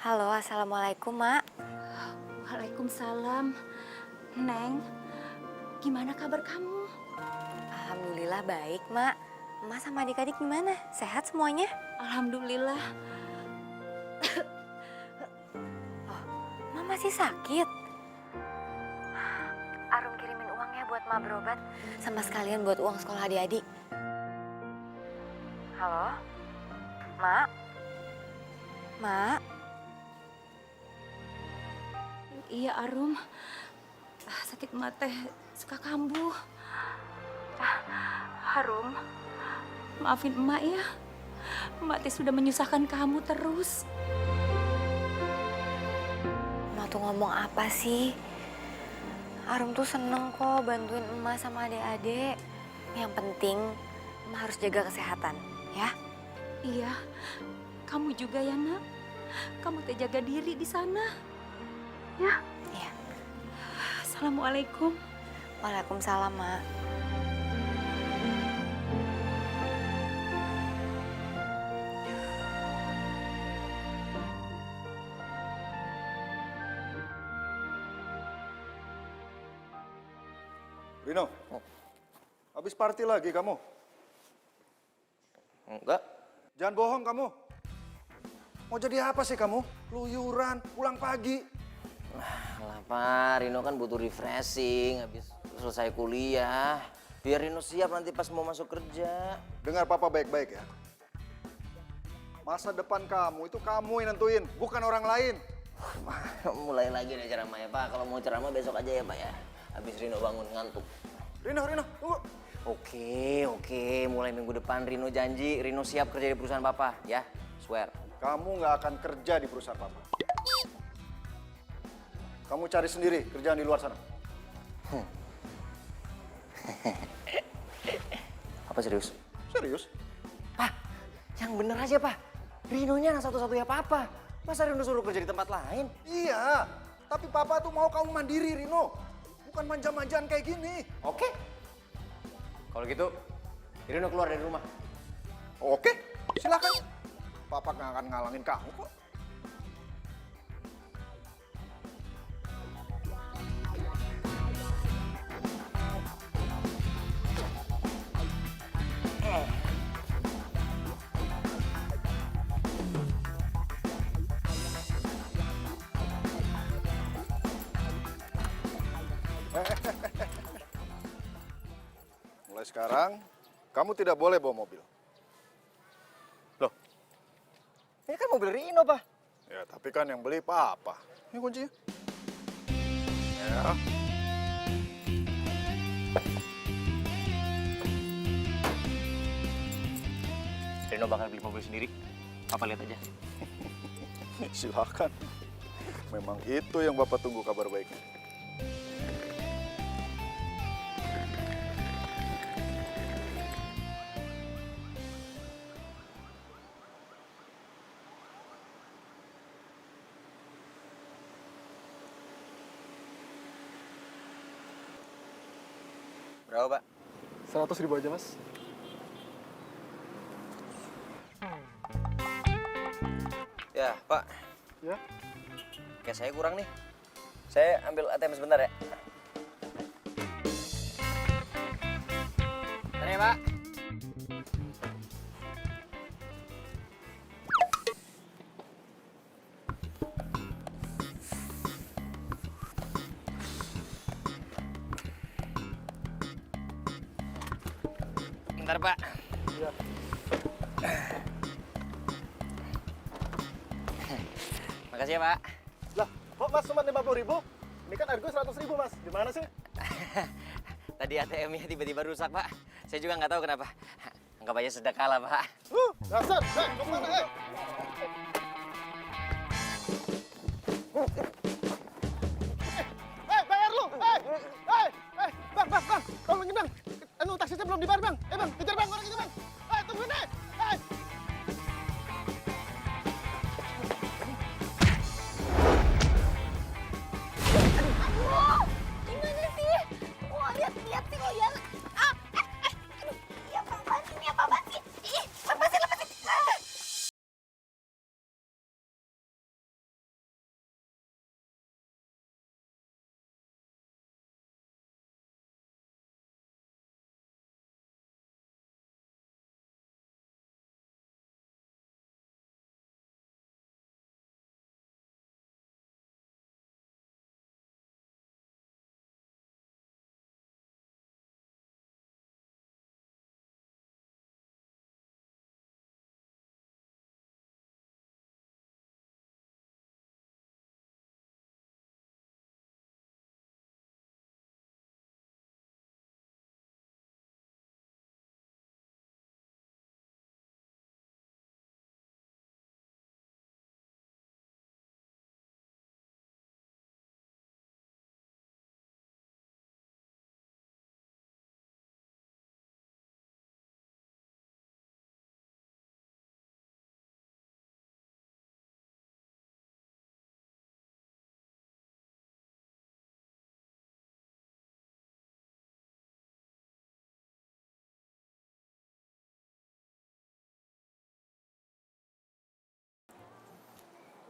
Halo, Assalamualaikum, Mak. Waalaikumsalam. Neng, gimana kabar kamu? Alhamdulillah baik, Mak. Emak sama adik-adik gimana? Sehat semuanya? Alhamdulillah. Emak masih sakit? Arum kirimin uang ya buat Mak berobat. Sama sekalian buat uang sekolah adik-adik. Halo? Mak? Mak? Iya, Arum. Sakit emak teh suka kambuh. Harum, maafin emak ya. Emak teh sudah menyusahkan kamu terus. Emak tuh ngomong apa sih? Arum tuh seneng kok bantuin emak sama adik-adik. Yang penting emak harus jaga kesehatan, ya? Iya, kamu juga ya, Nak. Kamu teh jaga diri di sana. Ya. Iya. Assalamualaikum. Waalaikumsalam, Mak. Rino, habis party lagi kamu? Enggak. Jangan bohong kamu. Mau jadi apa sih kamu? Luyuran, pulang pagi. Lah Pak, Rino kan butuh refreshing habis selesai kuliah. Biar Rino siap nanti pas mau masuk kerja. Dengar papa baik-baik ya. Masa depan kamu itu kamu yang nentuin, bukan orang lain. Mulai lagi nih ceramah ya Pak. Kalau mau ceramah besok aja ya Pak ya. Habis Rino bangun ngantuk. Rino, tunggu. Oke. Mulai minggu depan Rino janji Rino siap kerja di perusahaan Papa ya. Swear. Kamu nggak akan kerja di perusahaan papa. Kamu cari sendiri kerjaan di luar sana. Apa serius? Serius? Pak, yang bener aja Pak. Rinonya anak satu-satunya Papa. Masa Rino suruh kerja di tempat lain? Iya, tapi papa tuh mau kamu mandiri, Rino. Bukan manja-manjaan kayak gini. Oke. Kalau gitu, Rino keluar dari rumah. Oke, silakan. Papa nggak akan ngalangin kamu kok. Mulai sekarang, kamu tidak boleh bawa mobil. Loh? Ini kan mobil Rino, Pak. Ya, tapi kan yang beli papa. Ini kuncinya. Ya. Rino bakal beli mobil sendiri. Papa lihat aja. Silakan. Memang itu yang Bapak tunggu kabar baiknya. Berapa, Pak? 100.000 aja, Mas. Ya, Pak. Ya. Kayak saya kurang nih. Saya ambil ATM sebentar ya. Bentar ya, Pak. Bentar, Pak. Iya. Makasih ya, Pak. Lah, kok Mas cuma 50.000? Ini kan harga 100.000, Mas. Gimana sih? Tadi ATM-nya tiba-tiba rusak, Pak. Saya juga nggak tahu kenapa. Anggap aja sedekah lah, Pak. Dasar. Mau kemana, bayar lu! Bang! Tolongin, Bang! Taksinya belum dibayar, Bang! Bang, kejar, Bang! Orang itu, Bang! Tungguin, Gimana sih? Wah, lihat sih kok ya.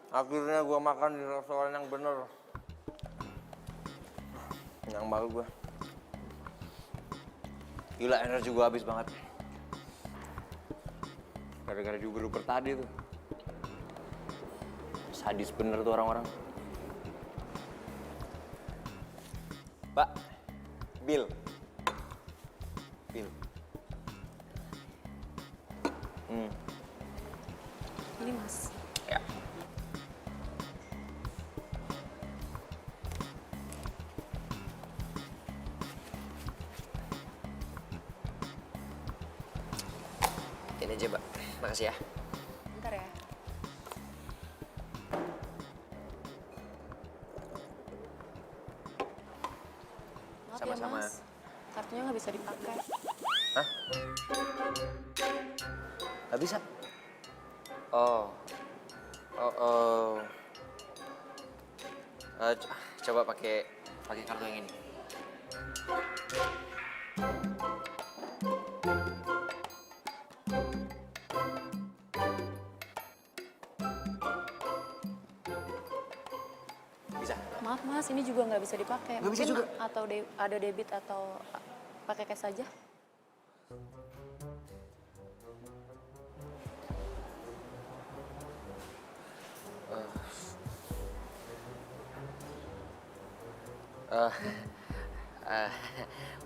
Akhirnya gue makan di restoran yang bener. Kenyang banget gue. Gila, energi gue habis banget. Gara-gara diuber-uber tadi tuh. Sadis bener tuh orang-orang. Pak, Bill. Bill. Ini Mas. Ya. Ini aja, Mbak. Makasih ya. Bentar ya. Maaf Sama-sama. ya Mas, kartunya nggak bisa dipakai. Hah? Gak bisa? Oh. Oh. Coba pakai kartu yang ini. Bisa? Maaf Mas, ini juga nggak bisa dipakai. Nggak bisa Mungkin juga? atau ada debit atau pakai cash saja?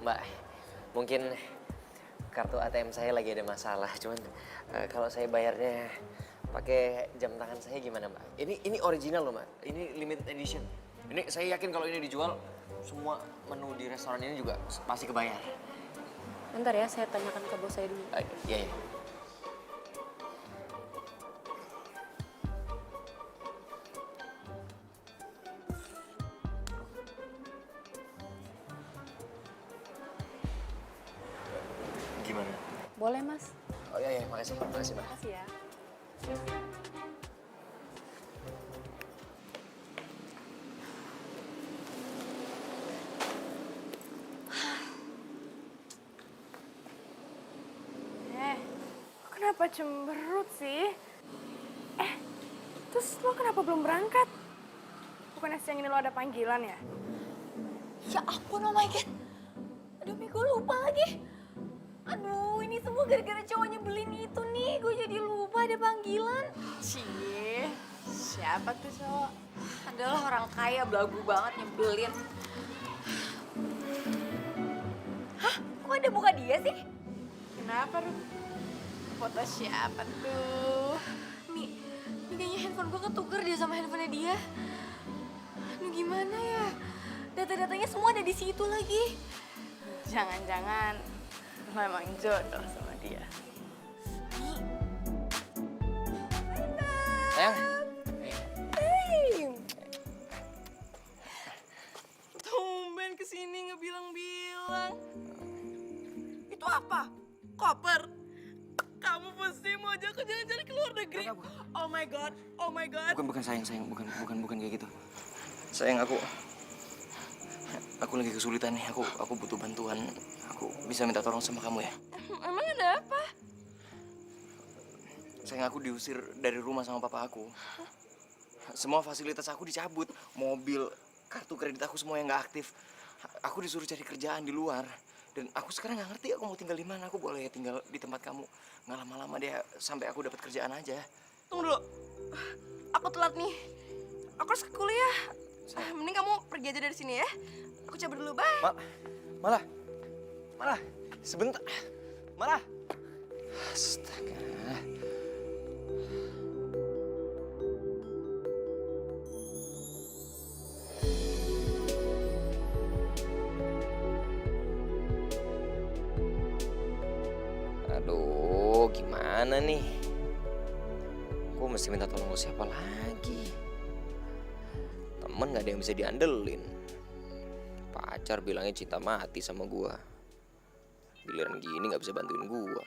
Mbak, mungkin kartu ATM saya lagi ada masalah. Cuman kalau saya bayarnya pakai jam tangan saya gimana, Mbak? Ini original loh, Mbak. Ini limited edition. Ini saya yakin kalau ini dijual, semua menu di restoran ini juga pasti kebayar. Bentar ya, saya tanyakan ke bos saya dulu. Iya. Gimana? Boleh Mas? Oh iya, makasih, Mbak. Makasih ya. Kenapa cemberut sih? Terus lo kenapa belum berangkat? Bukannya siang ini lo ada panggilan ya? Ya ampun, oh my God. Aduh, Mi, gue lupa lagi. Aduh, ini semua gara-gara cowoknya beliin itu nih. Gue jadi lupa ada panggilan. Cie, siapa tuh cowok? Adalah orang kaya, belagu banget nyebelin. Hah? Kok ada muka dia sih? Kenapa, Rup? Foto siapa tuh? Mi kayaknya handphone gue ketuker dia sama handphonenya dia. Aduh, gimana ya? Data-datanya semua ada di situ lagi. Jangan-jangan lo emang jodoh sama dia. Sayang. Tumben kesini nggak bilang-bilang. Itu apa? Koper? Kamu pasti mau ajak aku jalan-jalan ke luar negeri? Oh my god, oh my god. Bukan sayang, bukan kayak gitu. Sayang, aku lagi kesulitan nih. Aku butuh bantuan. Aku bisa minta tolong sama kamu ya? Emang ada apa? Sayang, aku diusir dari rumah sama papa aku. Semua fasilitas aku dicabut. Mobil, kartu kredit aku semua yang nggak aktif. Aku disuruh cari kerjaan di luar. Dan aku sekarang nggak ngerti aku mau tinggal di mana. Aku boleh tinggal di tempat kamu nggak lama-lama deh sampai aku dapat kerjaan aja. Tunggu dulu. Aku telat nih. Aku harus ke kuliah. Mending kamu pergi aja dari sini ya. Aku cabut dulu, bye. Malah sebentar. Astaga. Aduh, gimana nih? Gue mesti minta tolong ke siapa lagi? Temen gak ada yang bisa diandelin. Pacar bilangnya cinta mati sama gue. Giliran gini gak bisa bantuin gue.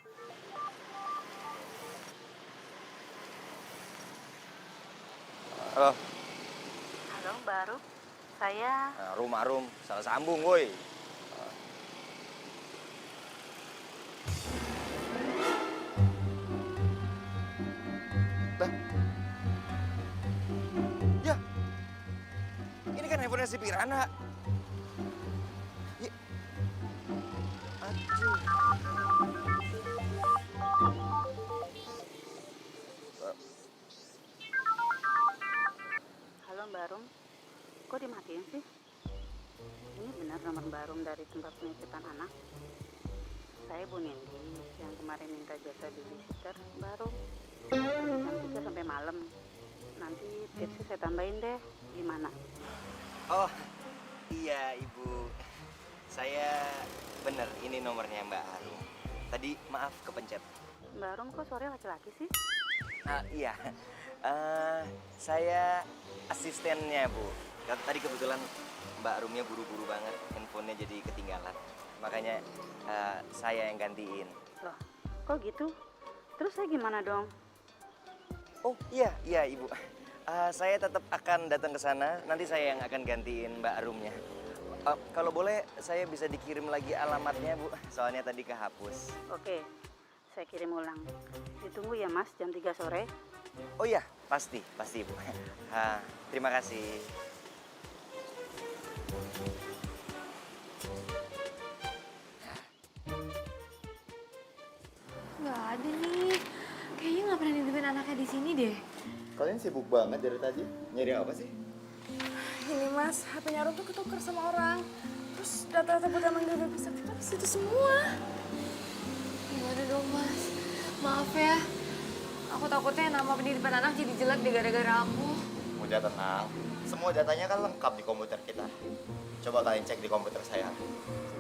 Halo. Halo, baru saya Arum, salah sambung, woi. kira si Pirana. Ya. Aduh. Halo Mbak Rum, kok dimatiin sih? Ini benar nomor Mbak Rum dari tempat penitipan anak? Saya Bu Nindi yang kemarin minta jasa babysitter Mbak Rum. Jam 3 sampai malam. Nanti tipsnya saya tambahin deh, gimana? Oh, iya Ibu. Saya bener, ini nomornya Mbak Arum. Tadi maaf kepencet. Mbak Rum kok sore laki-laki sih? Iya, saya asistennya Bu. Tadi kebetulan Mbak Rumnya buru-buru banget, handphonenya jadi ketinggalan. Makanya saya yang gantiin. Loh, kok gitu? Terus saya gimana dong? Oh iya Ibu. Saya tetap akan datang ke sana. Nanti saya yang akan gantiin Mbak Rumnya. Kalau boleh, saya bisa dikirim lagi alamatnya Bu. Soalnya tadi kehapus. Oke, saya kirim ulang. Ditunggu ya Mas, jam 3 sore. Oh iya, pasti Bu. Terima kasih. Nggak ada nih. Kayaknya nggak pernah nitipin anaknya di sini deh. Kalian sibuk banget dari tadi. Nyari apa sih? Ini mas, HP-nya Rum tuh ketuker sama orang. Terus data-data buat manggil babysitter kita di situ semua. Gimana dong mas? Maaf ya. Aku takutnya nama penitipan anak jadi jelek deh gara-gara aku. Udah tenang. Semua datanya kan lengkap di komputer kita. Coba kalian cek di komputer saya.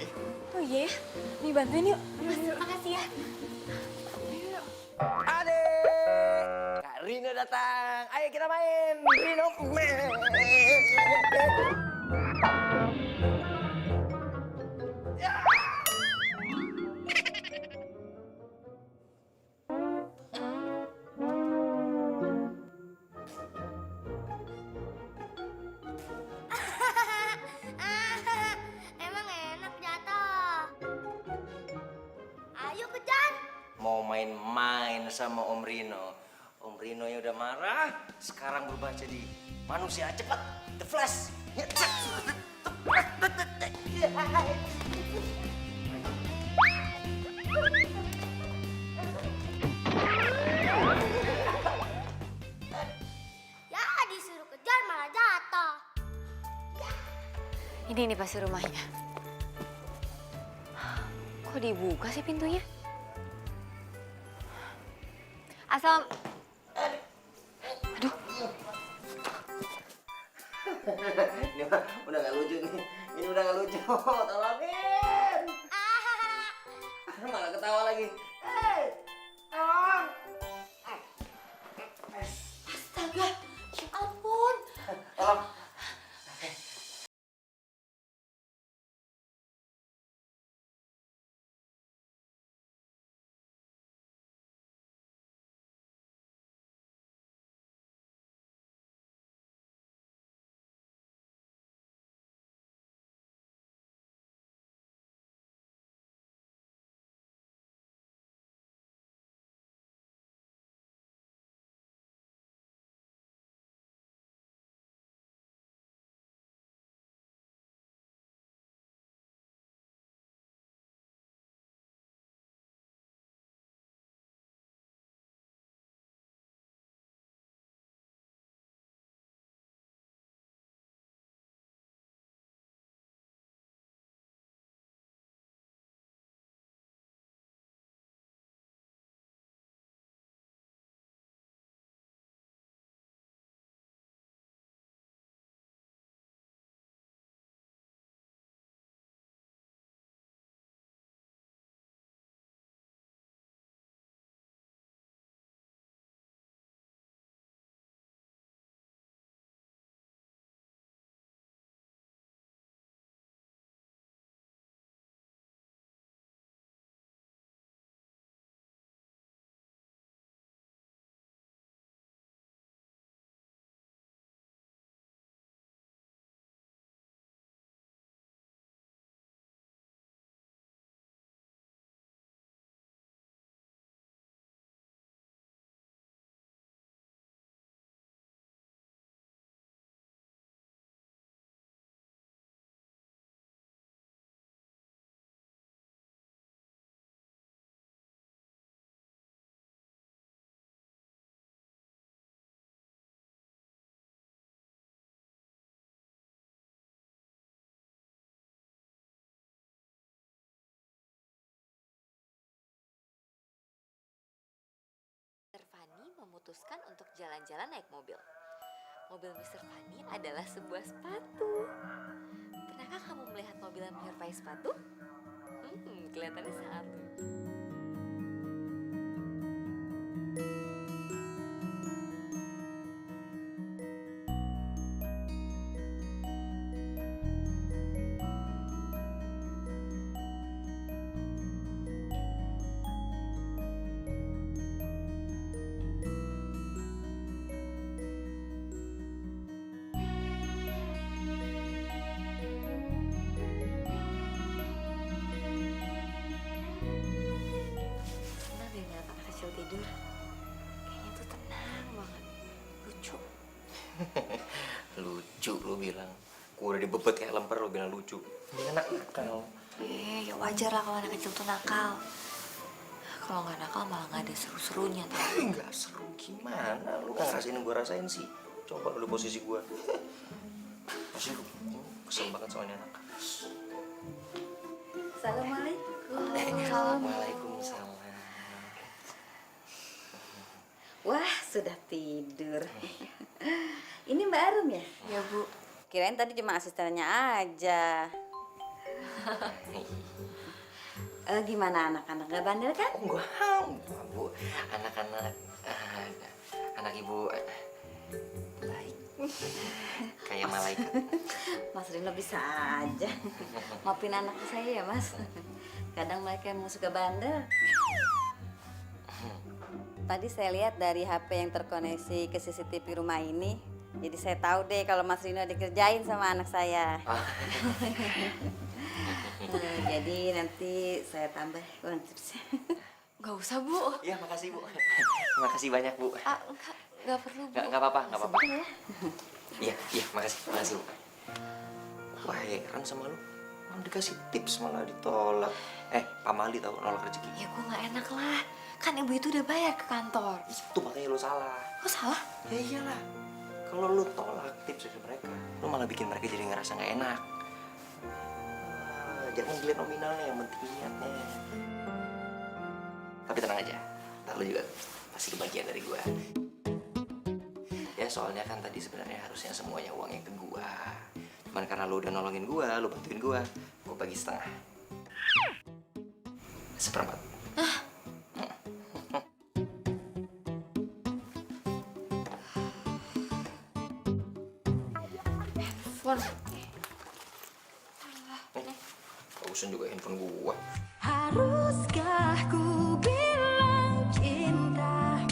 Ih, Oh iya? Nih bantuin yuk. Mas, makasih ya. Adek, Kak Rino datang. Ayo kita main. Rino main. Emang enak jatuh. Ayo kejar. Mau main-main sama Om Rino. Om Rino yang udah marah, sekarang berubah jadi manusia. Cepat, The Flash. Ya disuruh kejar malah jatuh. Ini nih pasti rumahnya. Kok dibuka sih pintunya? Asal... Aduh, Ini udah gak lucu nih. Ini udah gak lucu. Tolongin. Malah ketawa lagi. Hei, tolong. astaga, ya ampun. Tolong. memutuskan untuk jalan-jalan naik mobil. Mobil Mr. Fanny adalah sebuah sepatu. Pernahkah kamu melihat mobil yang menyerupai sepatu? Kelihatannya sangat lucu. Senang deh ngeliat anak kecil tidur. Kayaknya tuh tenang banget. Lucu. Lucu lu bilang. Gua udah dibebet kayak lemper lu bilang lucu. Ini anak nakal. Ya wajar lah kalau anak kecil tuh nakal. Kalau nggak nakal malah nggak ada seru-serunya tuh. Nggak seru gimana? Lu nggak ngerasain yang gua rasain sih. Coba lu di posisi gua. Pasti lu kesel banget soalnya anak. Assalamualaikum. Waalaikumsalam. Wah, sudah tidur. Ini Mbak Arum ya? Ya Bu. Kirain tadi cuma asistennya aja. Gimana anak-anak gak bandel kan? Enggak, Bu. Anak-anak anak ibu baik. Kayak malaikat. Mas Rino bisa aja. Maafin anak saya ya Mas. Kadang mereka emang suka bandel. Tadi saya lihat dari HP yang terkoneksi ke CCTV rumah ini. Jadi saya tahu deh kalau Mas Rino dikerjain sama anak saya. Jadi nanti saya tambah uang tipsnya. Gak usah Bu. Iya, makasih Bu. Makasih banyak Bu. Nggak perlu Bu. Nggak apa-apa, nggak apa-apa. Sebentar ya. Iya, makasih Bu. Wah, heran sama lu. Malah dikasih tips malah ditolak. Pak Mali tahu nolak rezeki. Ya gue nggak enak lah. Kan ibu itu udah bayar ke kantor. Itu makanya lu salah. Kok salah? Ya iyalah. Kalau lu tolak tips dari mereka, lu malah bikin mereka jadi ngerasa nggak enak. Jangan dilihat nominalnya, yang penting niatnya. Tapi tenang aja, ntar lu juga pasti kebagian dari gua. Ya soalnya kan tadi sebenarnya harusnya semuanya uangnya ke gua. Cuman karena lu udah nolongin gua, lu bantuin gua bagi setengah. Seperempat. Handphone. Bagusan juga handphone gua. Haruskah ku bilang cinta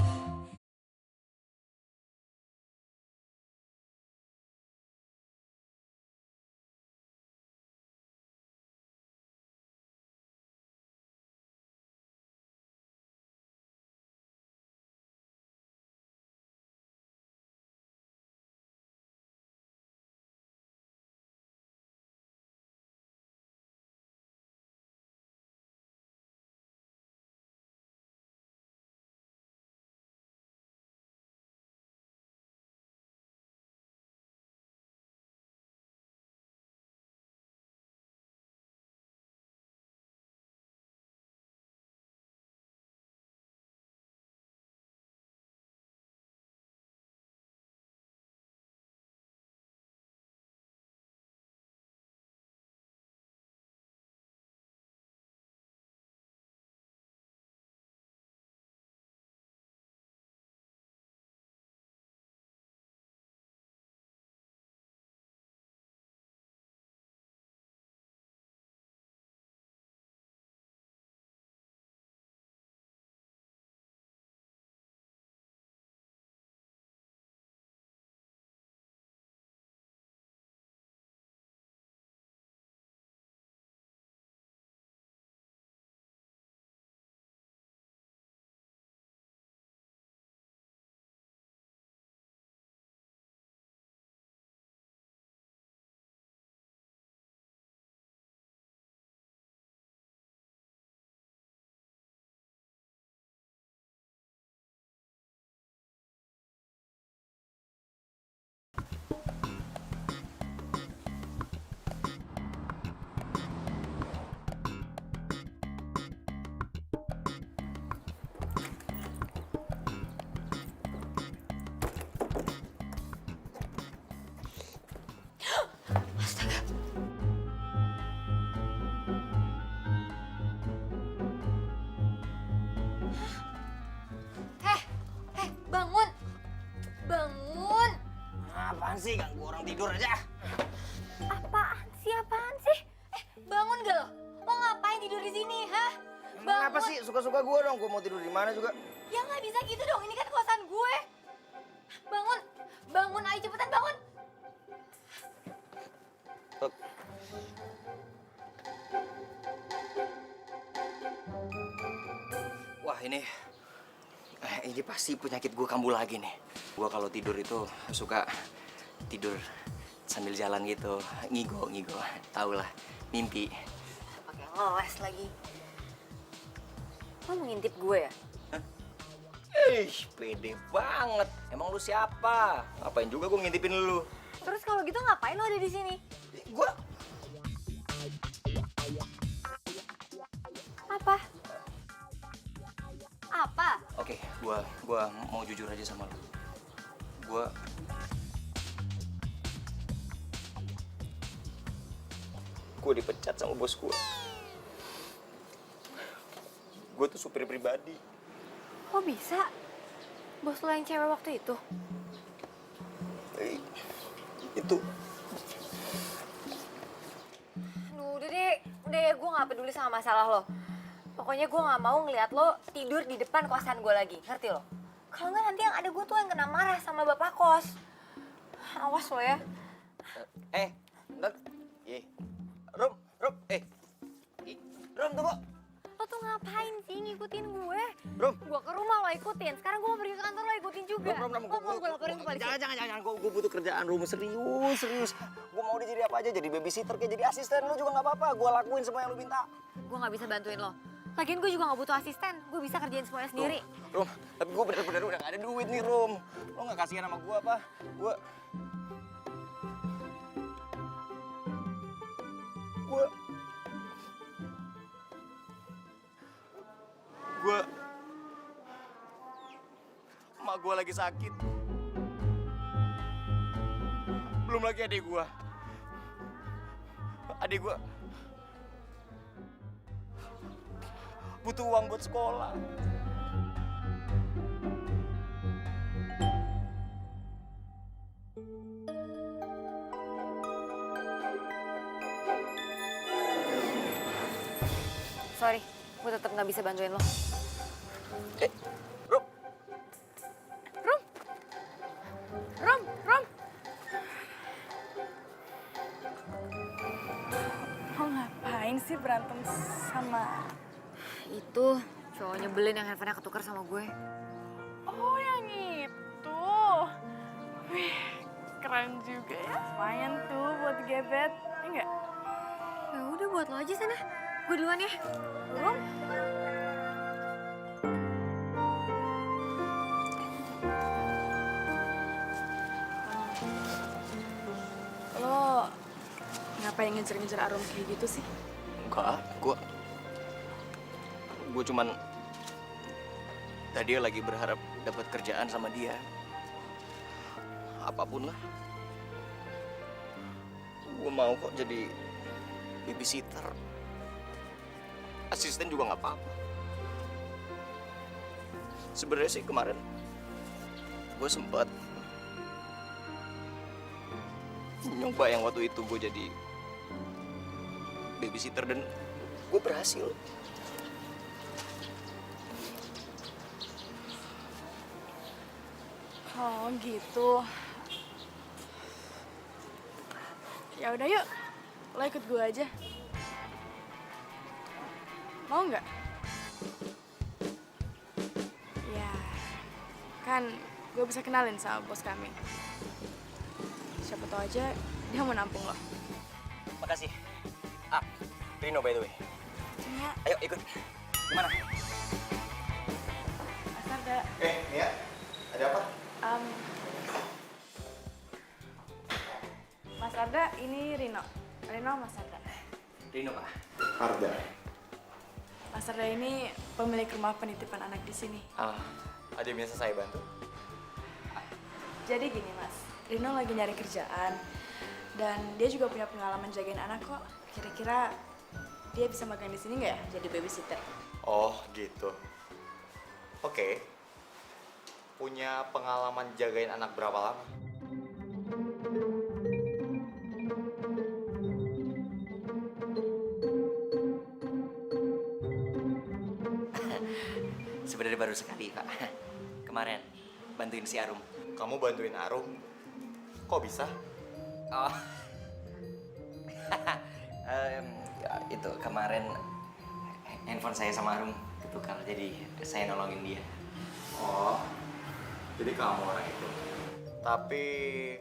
apaan sih? Ganggu orang tidur aja. Apaan sih? Bangun gak lo? Lo ngapain tidur di sini, hah? Bangun. Kenapa sih? Suka-suka gue dong. Gue mau tidur di mana juga. Ya nggak bisa gitu dong, ini kan kosan gue. Bangun, ayo cepetan bangun. Wah ini pasti penyakit gue kambuh lagi nih. Gue kalau tidur itu suka tidur sambil jalan gitu, ngigo. Tau lah, mimpi. Pakai ngeles lagi. Lo mau ngintip gue ya? Pede banget. Emang lu siapa? Ngapain juga gue ngintipin lu? Terus kalau gitu ngapain lo ada di sini? Gue Apa? Oke, gua mau jujur aja sama lu. Gue dipecat sama bos gue. Gue tuh supir pribadi. Kok bisa? Bos lo yang cewek waktu itu? Itu. Aduh, udah deh, gue gak peduli sama masalah lo. Pokoknya gue gak mau ngeliat lo tidur di depan kosan gue lagi, ngerti lo? Kalau nggak nanti yang ada gue tuh yang kena marah sama bapak kos. Awas lo ya. Bentar. Rum, Rum tunggu. Lo tuh ngapain sih ngikutin gue? Rum. Gue ke rumah lo ikutin, sekarang gue mau pergi ke kantor lo ikutin juga. Rum, gue laporin ke polisi. Jangan. Gue butuh kerjaan, Rum. Serius. Gue mau jadi apa aja, jadi babysitter, kayak jadi asisten lu juga nggak apa-apa. Gue lakuin semua yang lu minta. Gue gak bisa bantuin lo. Lagian gue juga gak butuh asisten, gue bisa kerjain semuanya sendiri. Rum, tapi gue bener-bener udah gak ada duit nih, Rum. Lo gak kasihan sama gue apa? Gue emak gue lagi sakit. Belum lagi adik gue. Adik gue butuh uang buat sekolah. Sorry, gue tetap gak bisa bantuin lo. Rom. Lo ngapain sih berantem sama... Itu cowok nyebelin yang handphonenya ketukar sama gue. Oh, yang itu. Wih, keren juga ya. Lumayan tuh buat gebet, ya enggak? Ya udah buat lo aja sana. Gue duluan ya. Rom. Lo ngapain ngejar-ngejar Arum kayak gitu sih? Enggak, gue cuman tadi lagi berharap dapat kerjaan sama dia. Apapun lah. Gue mau kok jadi babysitter. Asisten juga nggak apa-apa. Sebenarnya sih kemarin gue sempat nyoba yang waktu itu gue jadi babysitter dan gue berhasil. Oh gitu. Ya udah yuk, lo ikut gue aja. Mau nggak? Ya, kan gue bisa kenalin sama bos kami. Siapa tahu aja dia mau nampung lo. Makasih. Rino by the way. Ya. Ayo ikut. Gimana? Mas Arda. Nia, ada apa? Mas Arda, ini Rino. Rino, Mas Arda. Rino, Pak. Arda. Mas Arda ini pemilik rumah penitipan anak di sini. Ada yang biasa saya bantu? Jadi gini Mas, Rino lagi nyari kerjaan. Dan dia juga punya pengalaman jagain anak kok. Kira-kira dia bisa magang di sini nggak ya jadi babysitter? Oh gitu. Oke. Punya pengalaman jagain anak berapa lama? sebenarnya baru sekali, Pak. Kemarin bantuin si Arum. Kamu bantuin Arum? Kok bisa? Oh. Ya, itu kemarin handphone saya sama Arum ketukar, jadi saya nolongin dia. Oh, jadi kamu orang itu. Tapi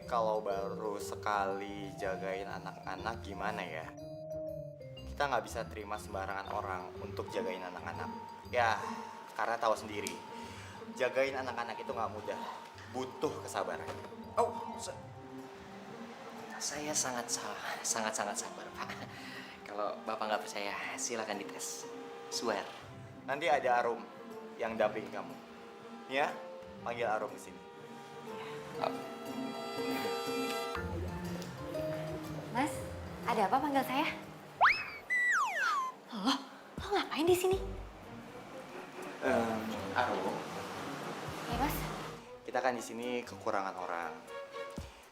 kalau baru sekali jagain anak-anak gimana ya? Kita nggak bisa terima sembarangan orang untuk jagain anak-anak. Ya, karena tahu sendiri, jagain anak-anak itu nggak mudah, butuh kesabaran. Oh, saya sangat sabar, Pak. Kalau Bapak nggak percaya, silakan dites. Swear. Nanti ada Arum yang damping kamu. Ya, panggil Arum ke sini. Mas, ada apa panggil saya? Lo ngapain di sini? Arum, Ya mas, kita kan di sini kekurangan orang.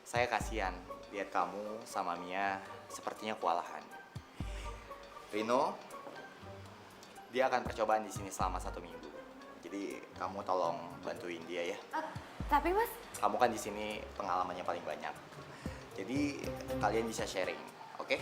Saya kasihan lihat kamu sama Mia sepertinya kewalahan. Rino, dia akan percobaan di sini selama 1 minggu. Jadi kamu tolong bantuin dia ya. tapi mas, Kamu kan di sini pengalamannya paling banyak. Jadi kalian bisa sharing, oke?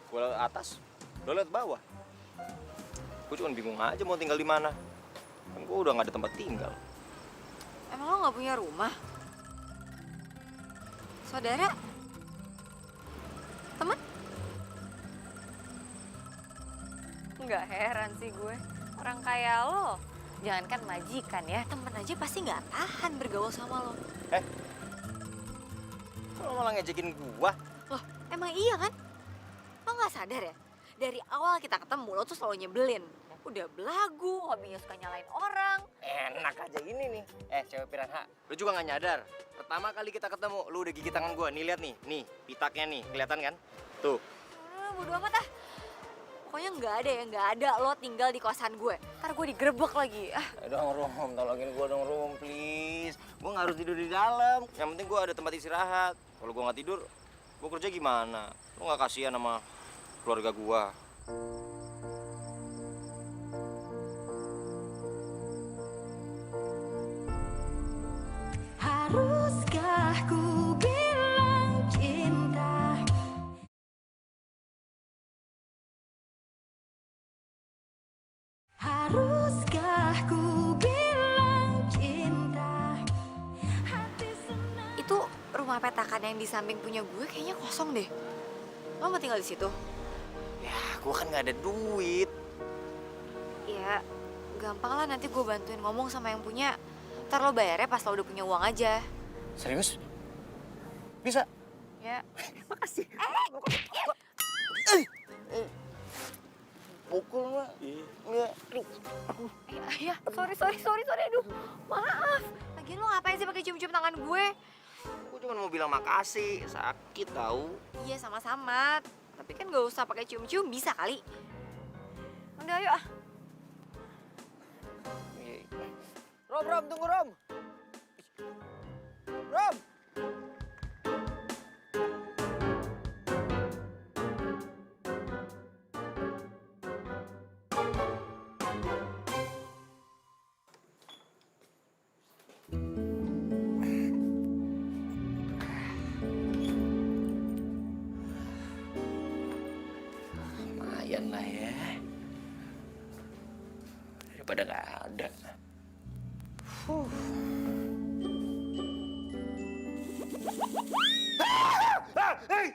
Gue liat atas, lo liat bawah. Gue cuma bingung aja mau tinggal di mana. Kan gue udah gak ada tempat tinggal. emang lo nggak punya rumah? Saudara? Temen? Nggak heran sih gue. Orang kaya lo, jangankan majikan ya, temen aja pasti nggak tahan bergaul sama lo. Kok lo malah ngejekin gua? Loh, emang iya kan? Lo nggak sadar ya? Dari awal kita ketemu, lo tuh selalu nyebelin. Udah belagu, hobinya suka nyalain orang. Enak aja ini nih. Cewek piranha, lu juga gak nyadar. Pertama kali kita ketemu, lu udah gigit tangan gua. Nih lihat nih, pitaknya nih, kelihatan kan? Tuh. Bodo amat ah. Pokoknya nggak ada lo tinggal di kosan gue. Ntar gue digerebek lagi. Ah, Dong Rom, tolongin gue dong Rom, please. Gue nggak harus tidur di dalam. Yang penting gue ada tempat istirahat. Kalau gue nggak tidur, gue kerja gimana? Lo nggak kasihan sama keluarga gue? Haruskah ku bilang cinta? Haruskah ku bilang cinta? Hati senang. itu rumah petakan yang di samping punya gue kayaknya kosong deh. Lo mau tinggal di situ? Ya, gue kan nggak ada duit. Ya, gampang lah nanti gue bantuin ngomong sama yang punya. Ntar lo bayarnya pas lo udah punya uang aja. Serius? Bisa? Ya. Makasih. Pukul mah. Iya. Ya, sorry. Aduh, maaf. Lagian lo ngapain sih pakai cium-cium tangan gue? Gue cuma mau bilang makasih. Sakit tahu. Iya, sama-sama. Tapi kan gak usah pakai cium-cium, bisa kali. Udah, yuk ah. Rom, tunggu Rom. Rom. Lumayan lah ya. Daripada nggak ada. Hey!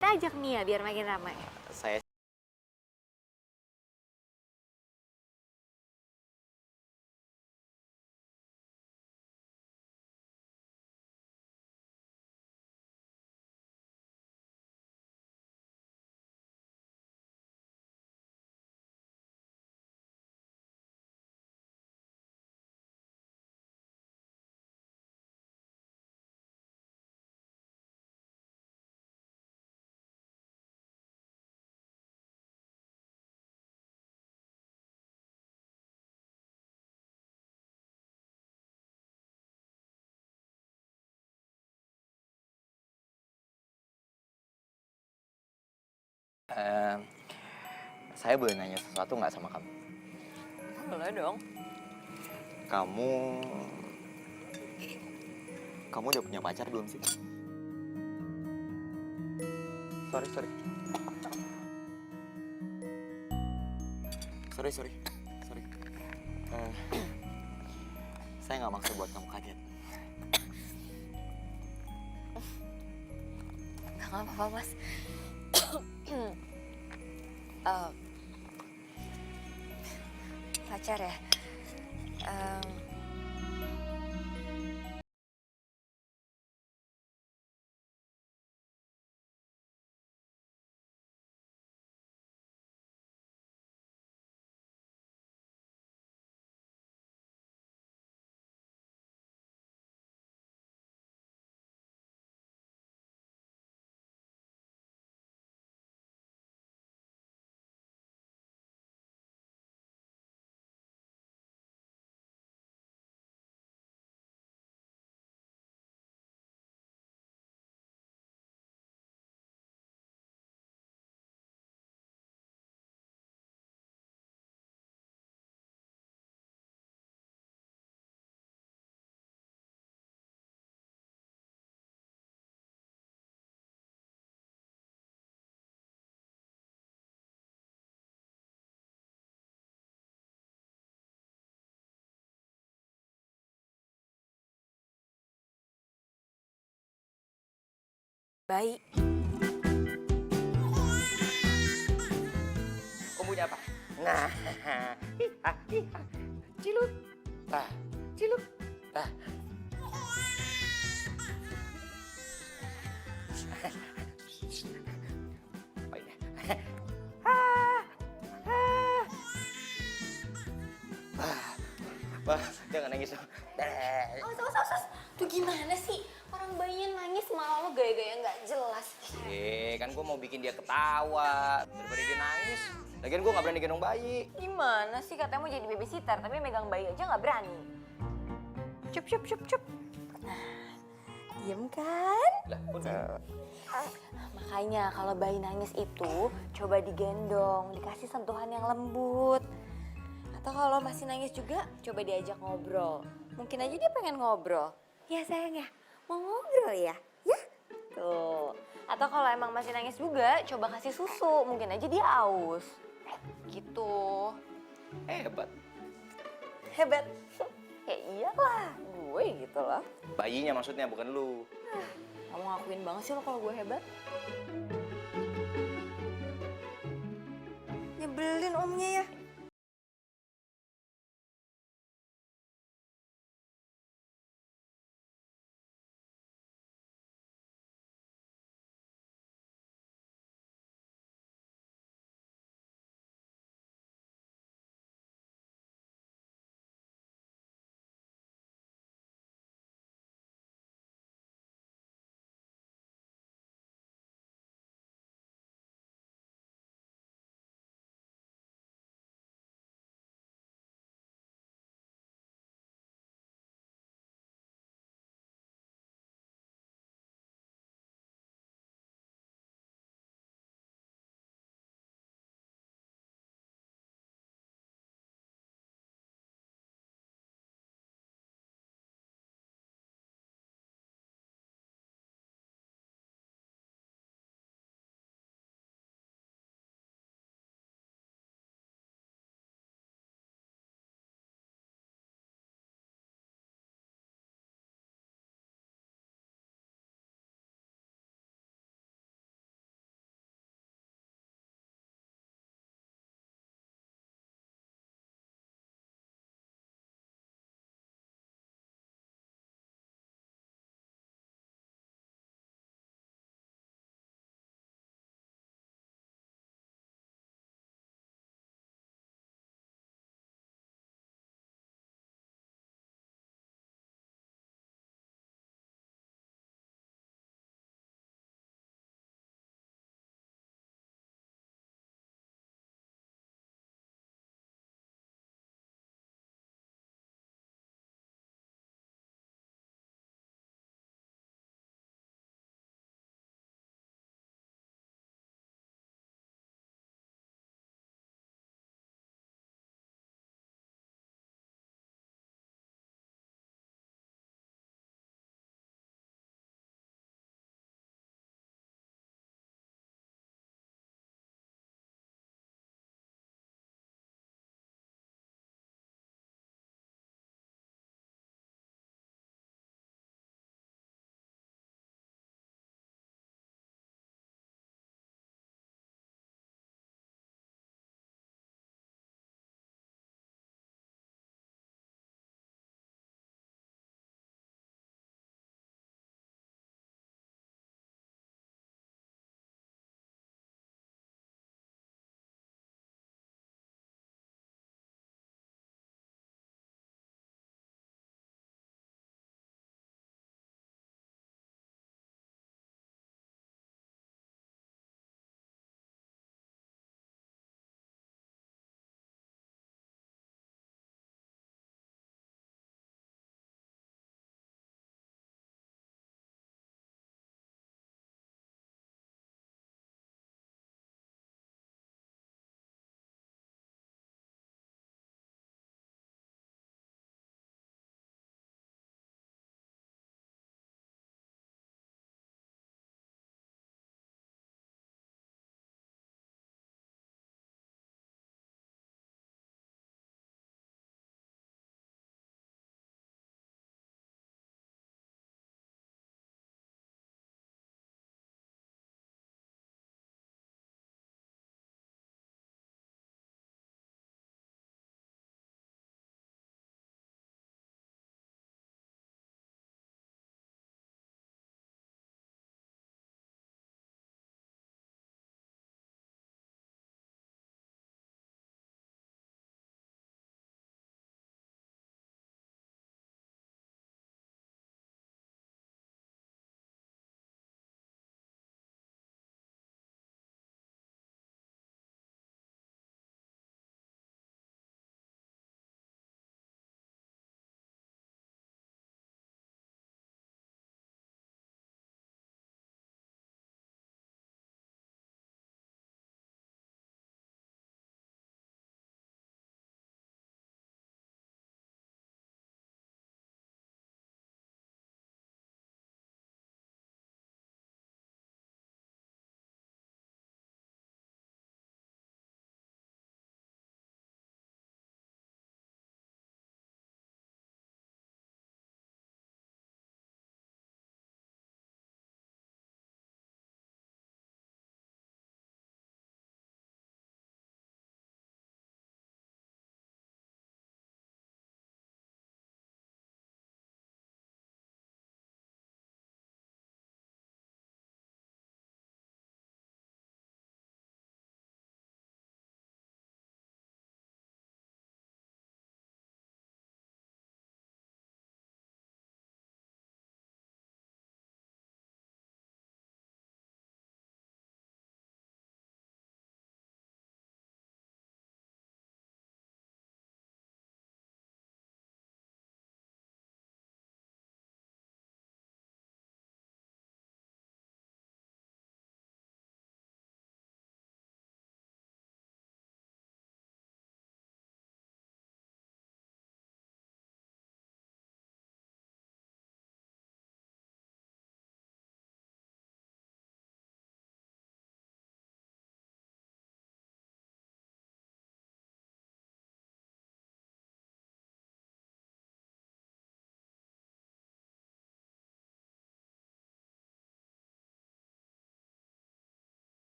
Kita ajak Mia biar makin ramai. Saya eh, saya boleh nanya sesuatu nggak sama kamu? Boleh dong. Kamu kamu udah punya pacar belum sih? Sorry. Eh, saya nggak maksud buat kamu kaget. Nggak apa-apa, Mas. Pacar ya? Baik. Kau punya apa? Nah, ciluk. Ciluk. Oh ini. Jangan nangis dong. Awas. Tuh gimana sih? Orang bayinya nangis malah lo gaya-gaya nggak jelas. Kan gue mau bikin dia ketawa daripada dia nangis. Lagian gue nggak berani gendong bayi. Gimana sih katanya mau jadi babysitter tapi megang bayi aja nggak berani. Cup. Nah, diem kan? Lah, udah. Makanya kalau bayi nangis itu coba digendong, dikasih sentuhan yang lembut. Atau kalau masih nangis juga coba diajak ngobrol. Mungkin aja dia pengen ngobrol. Ya sayang ya, mau ngobrol ya? Ya? Tuh. Atau kalau emang masih nangis juga coba kasih susu, mungkin aja dia aus. Gitu. Hebat. Ya iyalah, gue gitu loh. Bayinya maksudnya, bukan lu. Kamu ngakuin banget sih lo kalau gue hebat. Nyebelin omnya ya.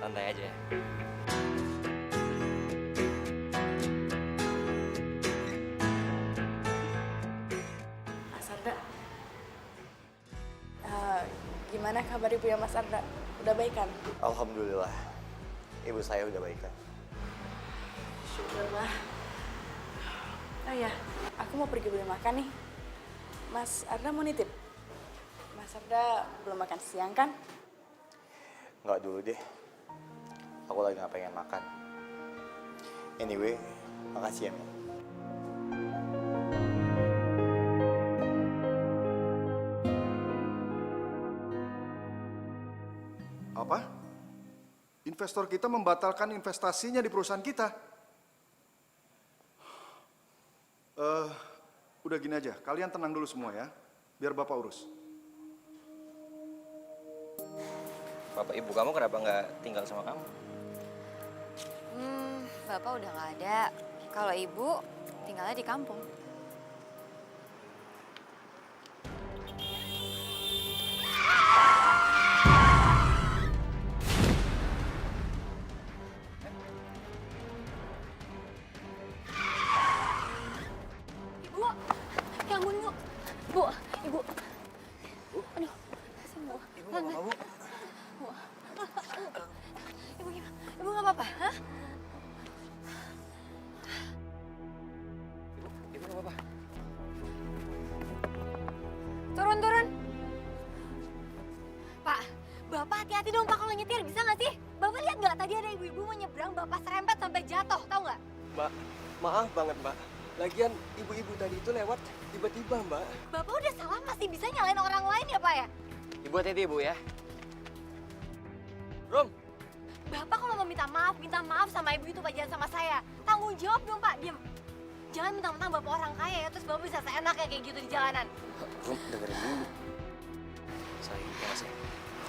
santai aja. Mas Arda. Gimana kabar ibu ya Mas Arda? Udah baik kan? Alhamdulillah, ibu saya udah baikan. Syukurlah. Oh ya, aku mau pergi beli makan nih. Mas Arda mau nitip? Mas Arda belum makan siang kan? Nggak dulu deh, aku lagi nggak pengen makan. Anyway, makasih ya, Mel. Apa? Investor kita membatalkan investasinya di perusahaan kita. Udah gini aja, kalian tenang dulu semua ya, biar Bapak urus. Bapak ibu kamu kenapa nggak tinggal sama kamu? Bapak udah nggak ada. Kalau ibu tinggalnya di kampung. Ibu, ya ampun bu. Bu, ibu. Aduh, kasih bu. Ibu nggak apa-apa, Bu? Ibu gimana? Ibu nggak apa-apa, hah? Ibu nggak apa-apa. Turun, turun. Pak, Bapak hati-hati dong Pak kalau nyetir, bisa nggak sih? Bapak lihat nggak tadi ada ibu-ibu mau nyebrang, Bapak serempet sampai jatuh, tahu nggak? Mbak, maaf banget Mbak. Lagian ibu-ibu tadi itu lewat tiba-tiba Mbak. Bapak udah salah masih bisa nyalain orang lain ya Pak ya? Ibu hati-hati ibu ya. Rom, Bapak kalau mau minta maaf sama ibu itu Pak, jangan sama saya. Tanggung jawab dong Pak, diam. Jangan mentang-mentang Bapak orang kaya ya, terus Bapak bisa seenaknya kayak gitu di jalanan. Rum, dengerin dulu. Saya, ya saya.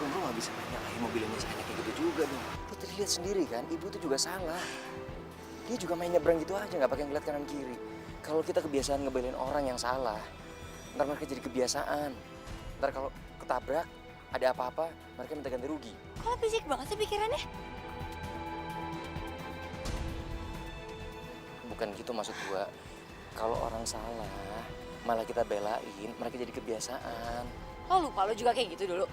Rum, lu nggak bisa nyalain mobil ini saya kayak gitu juga dong. Lu tadi lihat sendiri kan, ibu tuh juga salah. Dia juga main nyebrang gitu aja, nggak pakai ngeliat kanan kiri. Kalau kita kebiasaan ngebelain orang yang salah, ntar mereka jadi kebiasaan. Ntar kalau ketabrak, ada apa-apa, mereka minta ganti rugi. Kok fisik banget sih pikirannya? Bukan gitu maksud gua. Kalau orang salah, malah kita belain, mereka jadi kebiasaan. Lo lupa lo juga kayak gitu dulu.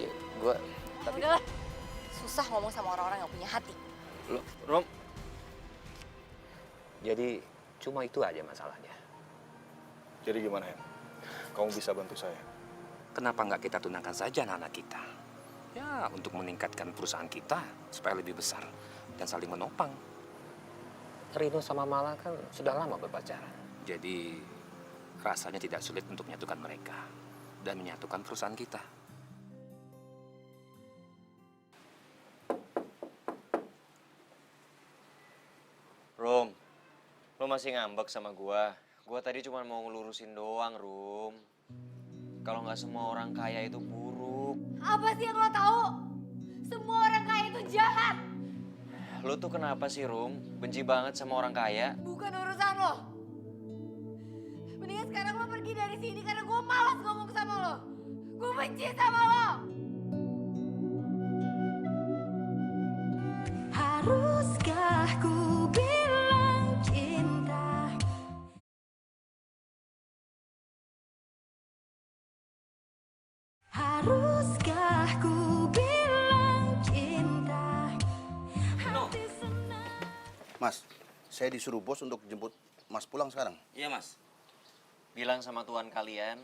Ya, gua... Tapi... Udahlah, susah ngomong sama orang-orang yang punya hati. Lo, Rom. Jadi cuma itu aja masalahnya. Jadi gimana ya? Kamu bisa bantu saya? Kenapa nggak kita tunangkan saja anak-anak kita? Ya, untuk meningkatkan perusahaan kita supaya lebih besar dan saling menopang. Rino sama Mala kan sudah lama berpacaran. Jadi rasanya tidak sulit untuk menyatukan mereka dan menyatukan perusahaan kita. Rom, lo masih ngambek sama gua. Gua tadi cuma mau ngelurusin doang, Rom. Kalau nggak semua orang kaya itu buruk. Apa sih yang lo tahu? Semua orang kaya itu jahat. Lo tuh kenapa sih, Rom? Benci banget sama orang kaya? Bukan urusan lo. Mendingan sekarang lo pergi dari sini karena gue malas ngomong sama lo. Gue benci sama lo. Haruskah ku bilang cinta? Haruskah ku bilang cinta? Mas, saya disuruh bos untuk jemput Mas pulang sekarang. Iya, Mas. Bilang sama tuan kalian,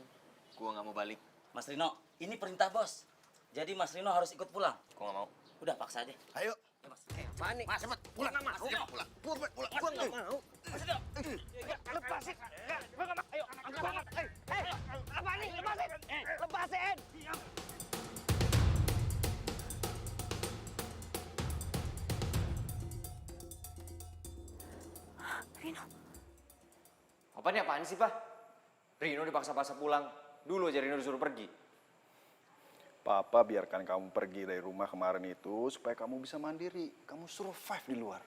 gua nggak mau balik. Mas Rino, ini perintah bos. Jadi Mas Rino harus ikut pulang. Gua nggak mau. Udah, paksa aja. Ayo. Ya, Mas. Panik. Mas, cepet. Pulang. Mas, pulang. Pulang. Pulang. Mas nggak mau. Mas Rino. Lepasin. Ayo, angkat banget. Apa nih? Lepasin. Lepasin. Rino. Apaan sih, Pak? Rino dipaksa-paksa pulang. Dulu aja Rino disuruh pergi. Papa biarkan kamu pergi dari rumah kemarin itu supaya kamu bisa mandiri. Kamu survive di luar.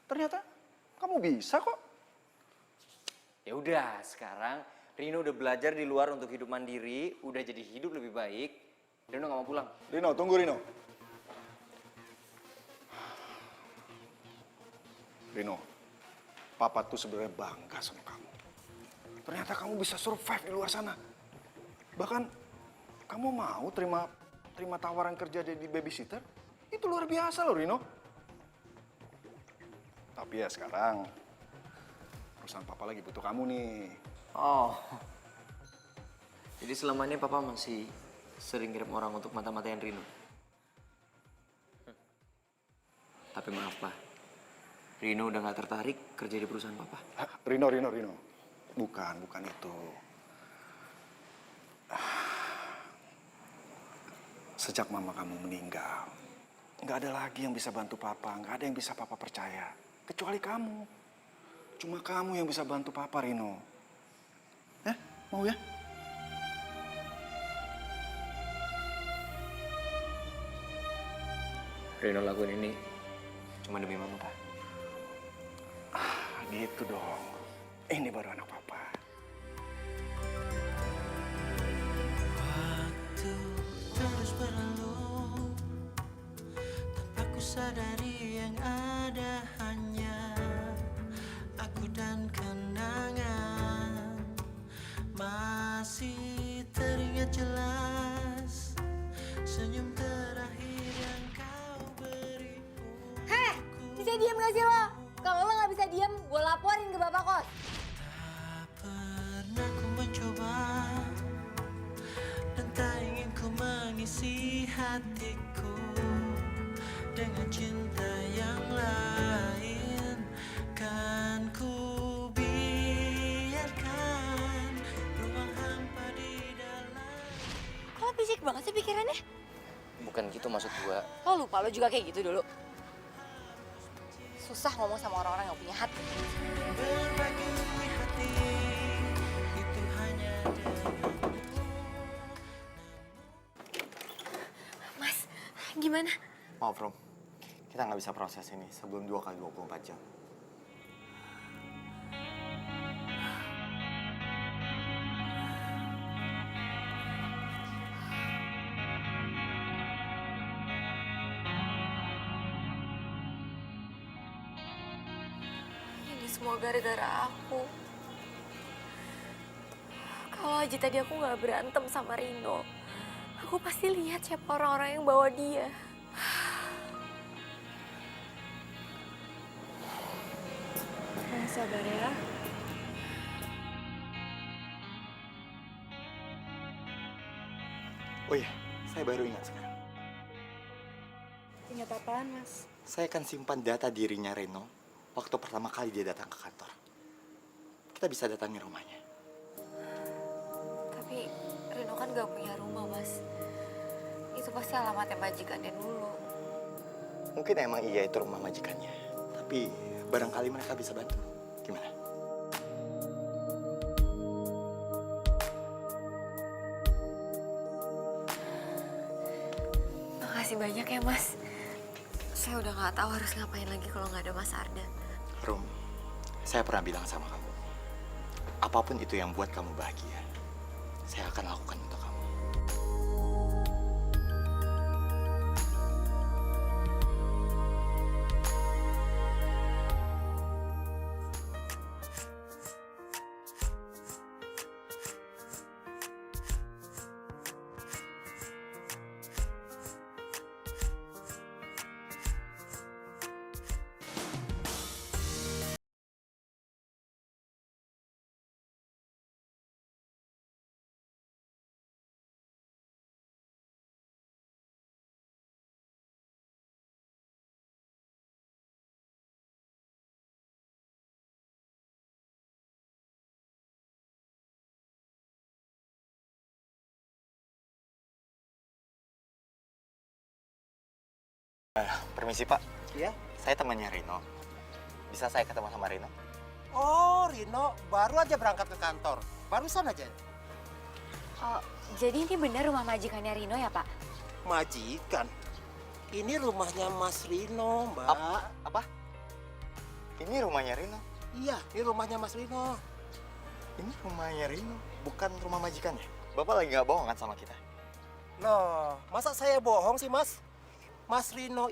Ternyata kamu bisa kok. Ya udah, sekarang Rino udah belajar di luar untuk hidup mandiri, udah jadi hidup lebih baik. Rino nggak mau pulang. Rino, tunggu Rino. Rino, Papa tuh sebenarnya bangga sama kamu. Ternyata kamu bisa survive di luar sana. Bahkan kamu mau terima tawaran kerja jadi babysitter? Itu luar biasa loh Rino. Tapi ya sekarang perusahaan Papa lagi butuh kamu nih. Oh, jadi selama ini Papa masih sering kirim orang untuk mata-matain Rino. Tapi maaf Pak, Rino udah gak tertarik kerja di perusahaan Papa. Rino. Bukan itu. Sejak mama kamu meninggal, nggak ada lagi yang bisa bantu Papa, nggak ada yang bisa Papa percaya. Kecuali kamu. Cuma kamu yang bisa bantu Papa, Rino. Mau ya? Rino lakuin ini cuma demi Mama, Pak. Gitu dong. Ini baru anak Papa. Waktu terus berlalu tanpa ku sadari yang ada hanya aku dan kenangan. Masih teringat jelas senyum terakhir yang kau beri. Heh, bisa diam gak sih lo? Kalau lo gak bisa diam, gue laporin ke bapak kos. Pernah ku mencoba dan tak ingin ku mengisi hatiku dengan cinta yang lain. Kan ku biarkan ruang hampa di dalam. Kok lo fisik banget sih pikirannya? Bukan gitu maksud gua. Lo lupa lo juga kayak gitu dulu. Susah ngomong sama orang-orang yang punya hati. Berbagi hati itu hanya Mas, gimana? Maaf, Rom. Kita nggak bisa proses ini sebelum 2 kali 24 jam. Ini semua gara-gara aku. Kalau aja tadi aku nggak berantem sama Rino, aku pasti lihat siapa orang-orang yang bawa dia. Sabar ya. Oh iya, saya baru ingat sekarang. Ingat apaan, Mas? Saya akan simpan data dirinya Reno waktu pertama kali dia datang ke kantor. Kita bisa datangi rumahnya. Tapi Rino kan gak punya rumah, Mas. Itu pasti alamatnya majikannya dulu. Mungkin emang iya itu rumah majikannya. Tapi barangkali mereka bisa bantu. Gimana? Makasih banyak ya, Mas. Saya udah gak tahu harus ngapain lagi kalau gak ada Mas Arda. Rum, saya pernah bilang sama kamu, apapun itu yang buat kamu bahagia, saya akan lakukan untuk kamu. Permisi Pak. Iya? Saya temannya Rino. Bisa saya ketemu sama Rino? Oh, Rino baru aja berangkat ke kantor. Barusan aja. Oh, jadi ini benar rumah majikannya Rino ya, Pak? Majikan? Ini rumahnya Mas Rino, Mbak. Apa? Ini rumahnya Rino? Iya, ini rumahnya Mas Rino. Ini rumahnya Rino, bukan rumah majikannya. Bapak lagi nggak bohong kan sama kita? Nah, masa saya bohong sih, Mas? Mas Rino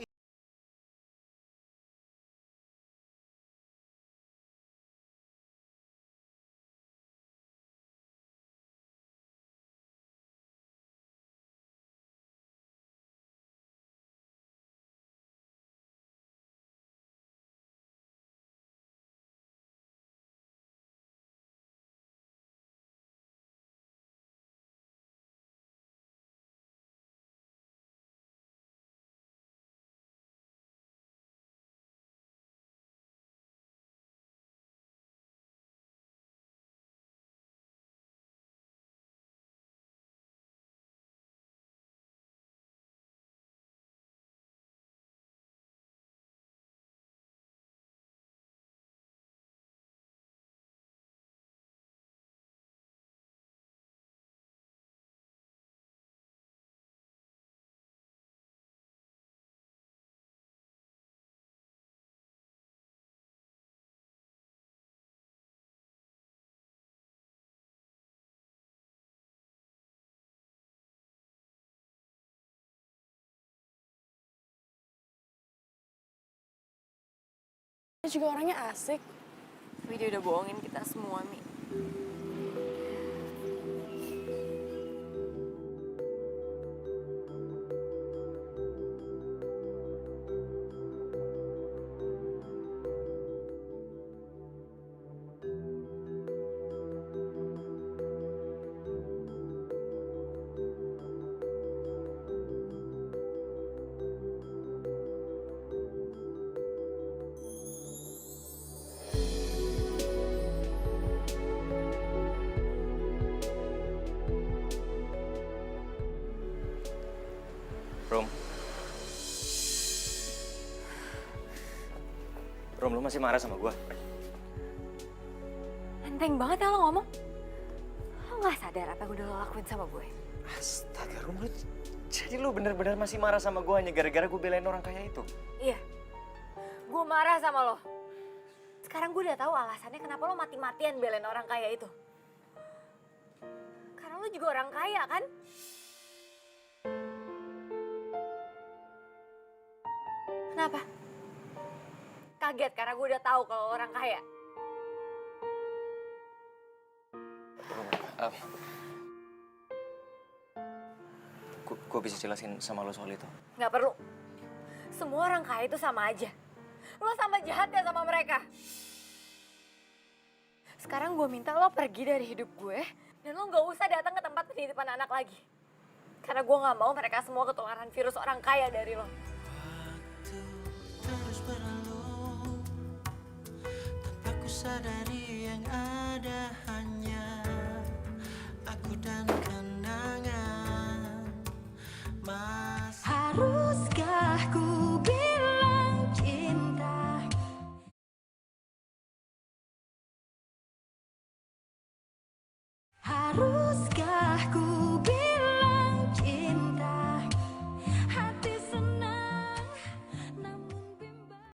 Dia juga orangnya asik. Tapi dia udah bohongin kita semua, Mi. Rom. Rom, lu masih marah sama gua? Enteng banget ya lo ngomong. Lo gak sadar apa yang udah lo lakuin sama gue? Astaga, Rom, jadi lu bener-bener masih marah sama gua hanya gara-gara gue belain orang kaya itu? Iya, gue marah sama lo. Sekarang gue udah tahu alasannya kenapa lo mati-matian belain orang kaya itu. Karena lo juga orang kaya kan? Kenapa? Kaget karena gue udah tahu kalau lo orang kaya. Gue bisa jelasin sama lo soal itu? Nggak perlu. Semua orang kaya itu sama aja. Lo sama jahat ya sama mereka. Sekarang gue minta lo pergi dari hidup gue. Dan lo nggak usah datang ke tempat penitipan anak lagi. Karena gue nggak mau mereka semua ketularan virus orang kaya dari lo. Terus berlalu tanpa ku sadari yang ada hanya aku dan kenangan. Mas, haruskah ku bilang cinta? Haruskah ku bilang cinta? Hati senang namun bimbang.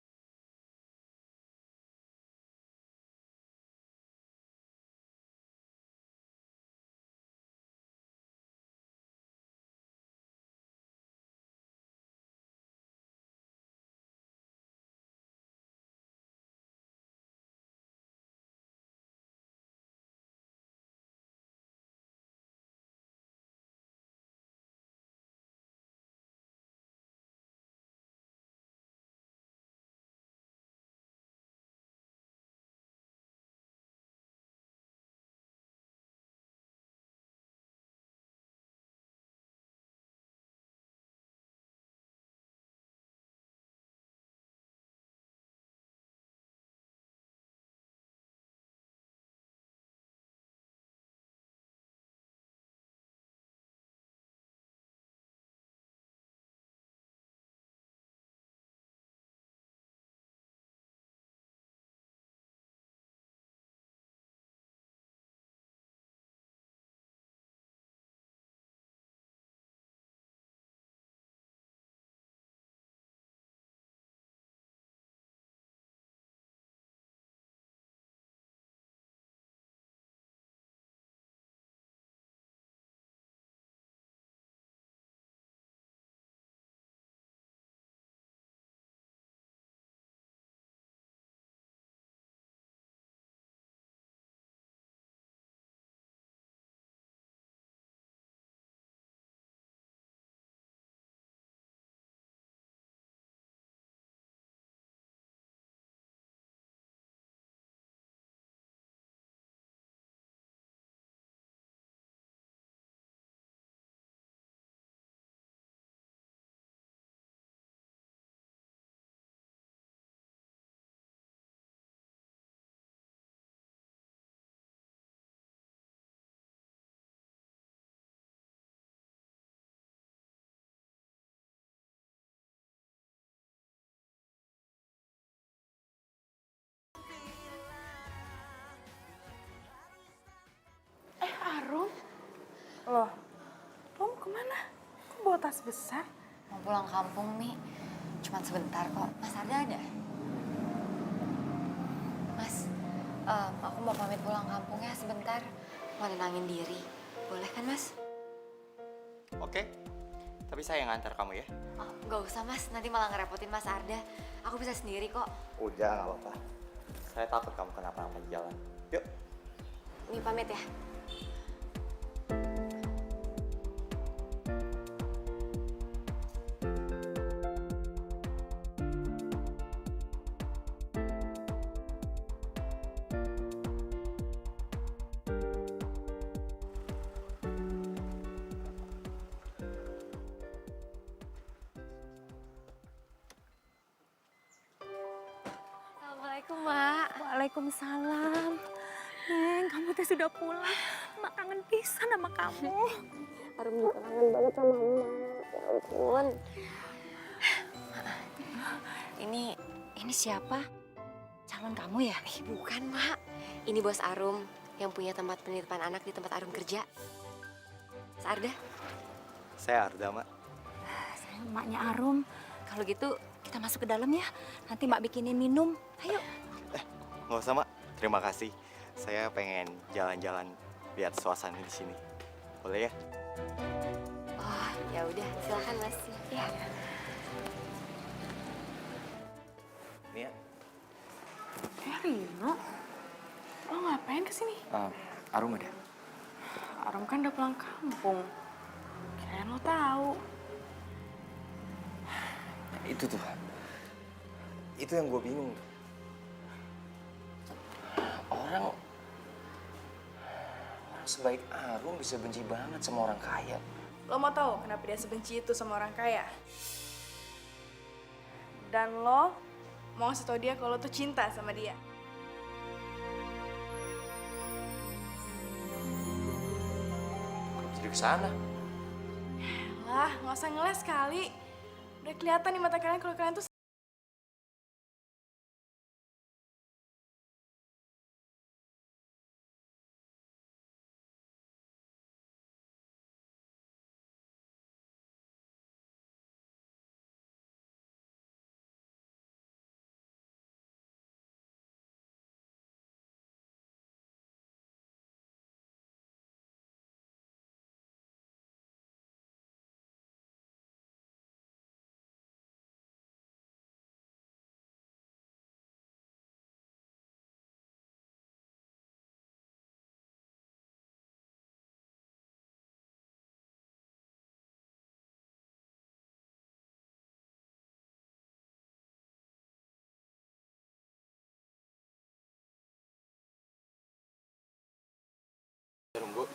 Loh, lo mau kemana? Kok bawa tas besar? Mau pulang kampung nih. Cuma sebentar kok. Mas Arda ada? Mas, aku mau pamit pulang kampung ya sebentar. Mau nenangin diri. Boleh kan, Mas? Oke, tapi saya yang ngantar kamu ya. Oh, nggak usah, Mas. Nanti malah ngerepotin Mas Arda. Aku bisa sendiri kok. Udah, nggak apa-apa. Saya takut kamu kenapa-napa di jalan. Yuk. Ini pamit ya. Assalamualaikum, Mak. Waalaikumsalam. Neng, kamu teh sudah pulang. Mak kangen pisan sama kamu. Arum juga kangen banget sama emak. Ya ampun. Ini siapa? Calon kamu ya? Bukan, Mak. Ini bos Arum yang punya tempat penitipan anak di tempat Arum kerja. Mas Arda? Saya Arda, Mak. Saya emaknya Arum. Kalau gitu kita masuk ke dalam ya. Nanti Mak bikinin minum. Ayo. Nggak usah, Mak. Terima kasih. Saya pengen jalan-jalan lihat suasana di sini. Boleh ya? Oh, ya udah. Silakan, Mas. Ya. Nia, Rino, lo ngapain kesini? Arum ada? Arum kan udah pulang kampung. Kirain lo tahu. Itu tuh. Itu yang gue bingung. Orang sebaik Arum bisa benci banget sama orang kaya. Lo mau tahu kenapa dia sebenci itu sama orang kaya? Dan lo mau ngasih tau dia kalau lo tuh cinta sama dia. Jadi kesana. Lah, nggak usah ngeles kali. Udah kelihatan di mata kalian kalau kalian tuh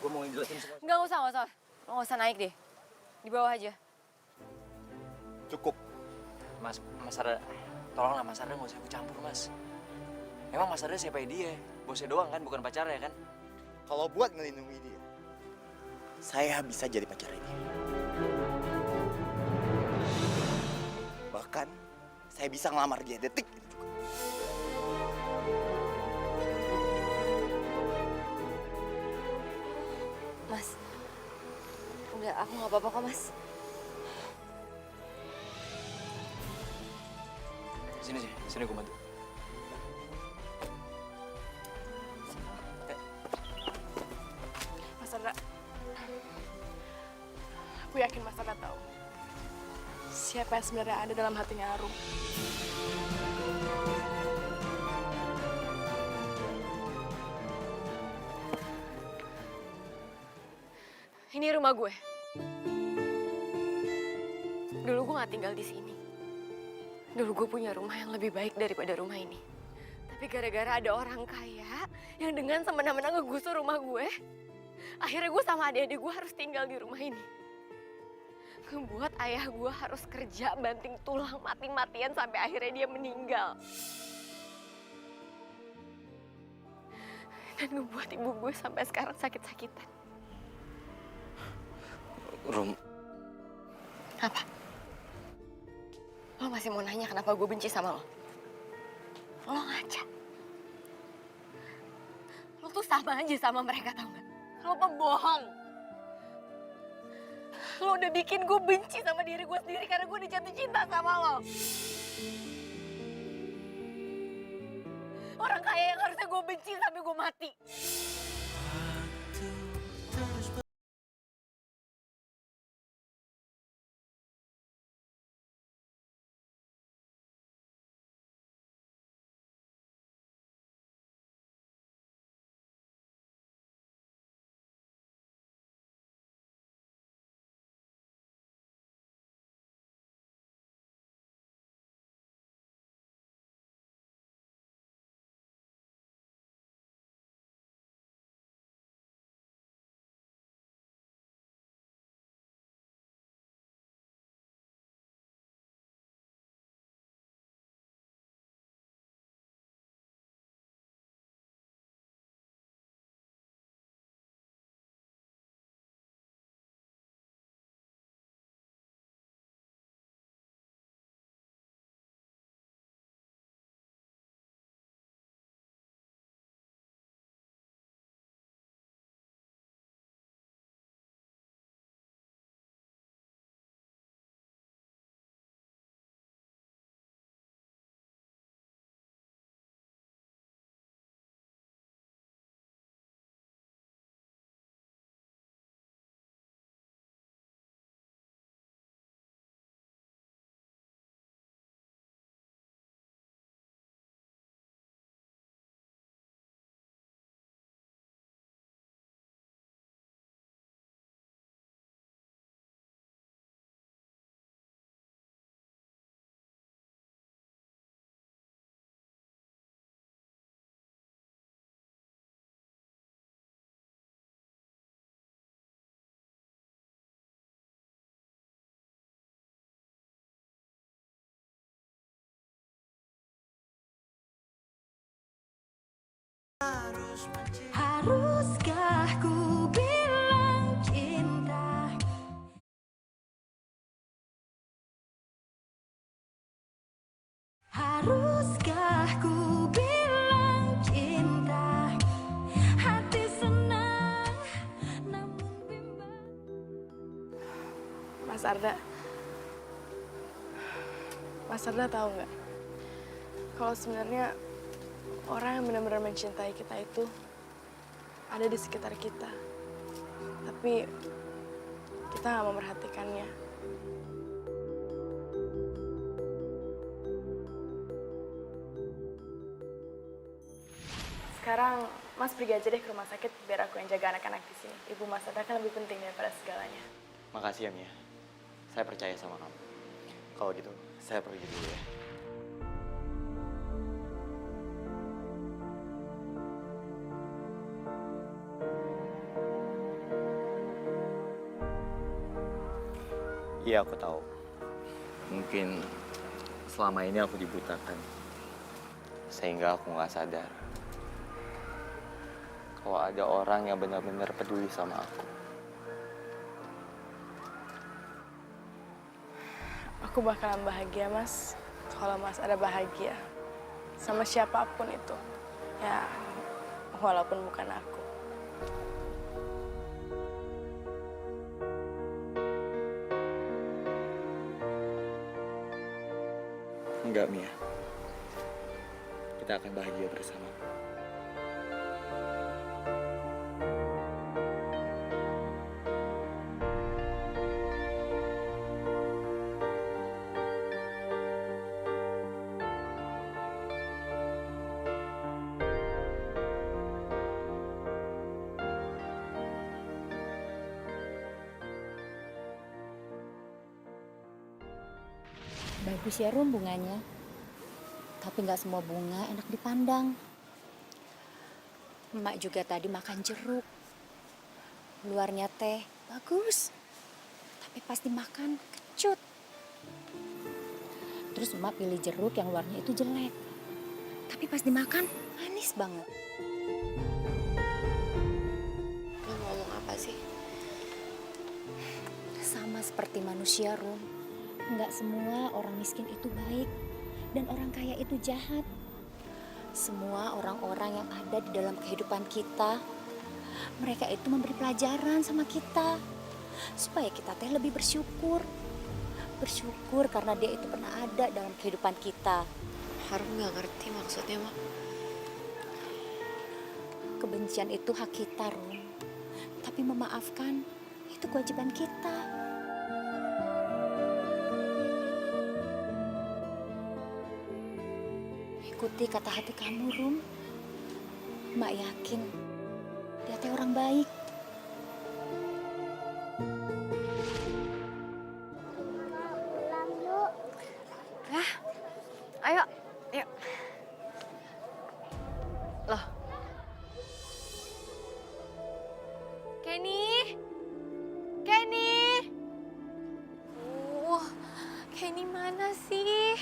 Gue mau ngejelasin semua. Nggak usah. Lo nggak usah naik deh. Di bawah aja. Cukup. Mas Arda, tolonglah Mas Arda nggak usah ikut campur, Mas. Emang Mas Arda siapa dia? Bosnya doang kan, bukan pacarnya kan? Kalau buat ngelindungi dia, saya bisa jadi pacarnya dia. Bahkan, saya bisa ngelamar dia detik itu juga. Mas, udah aku nggak apa-apa kok, Mas. Sini gue bantu. Mas Arda. Aku yakin Mas Arda tahu siapa yang sebenarnya ada dalam hatinya Arum. Ini rumah gue. Dulu gue nggak tinggal di sini. Dulu gue punya rumah yang lebih baik daripada rumah ini. Tapi gara-gara ada orang kaya yang dengan semena-mena ngegusur rumah gue, akhirnya gue sama adik-adik gue harus tinggal di rumah ini. Ngebuat ayah gue harus kerja banting tulang mati-matian sampai akhirnya dia meninggal. Dan ngebuat ibu gue sampai sekarang sakit-sakitan. Rum. Apa? Lo masih mau nanya kenapa gue benci sama lo? Lo ngaca. Lo tuh sama aja sama mereka, tau gak? Lo pembohong. Lo udah bikin gue benci sama diri gue sendiri karena gue jatuh cinta sama lo. Orang kaya yang harusnya gue benci sampai gue mati. Haruskah ku bilang cinta? Haruskah ku bilang cinta? Hati senang namun bimbang. Mas Arda tahu nggak? Kalau sebenarnya orang yang benar-benar mencintai kita itu ada di sekitar kita, tapi kita nggak memperhatikannya. Sekarang Mas pergi aja deh ke rumah sakit biar aku yang jaga anak-anak di sini. Ibu Mas Arda kan lebih penting daripada segalanya. Makasih ya Mia. Saya percaya sama kamu. Kalau gitu, saya pergi dulu ya. Iya, aku tahu. Mungkin selama ini aku dibutakan. Sehingga aku nggak sadar kalau ada orang yang benar-benar peduli sama aku. Aku bakalan bahagia, Mas, kalau Mas ada bahagia sama siapapun itu. Ya, walaupun bukan aku. Enggak, Mia. Kita akan bahagia bersama. Bagus ya Rum bunganya. Tapi nggak semua bunga enak dipandang. Emak juga tadi makan jeruk. Luarnya teh bagus. Tapi pas dimakan kecut. Terus emak pilih jeruk yang luarnya itu jelek. Tapi pas dimakan manis banget. Lo ngomong apa sih? Sama seperti manusia Rum. Nggak semua orang miskin itu baik. Dan orang kaya itu jahat. Semua orang-orang yang ada di dalam kehidupan kita, mereka itu memberi pelajaran sama kita. supaya kita teh lebih bersyukur. Bersyukur karena dia itu pernah ada dalam kehidupan kita. Harum nggak ngerti maksudnya, Mak. Kebencian itu hak kita, Rum. Tapi memaafkan itu kewajiban kita. Ikuti kata hati kamu, Rum. Mak yakin dia teh orang baik. Hah? Ayo, yuk. Loh. Kenny? Kenny? Kenny mana sih?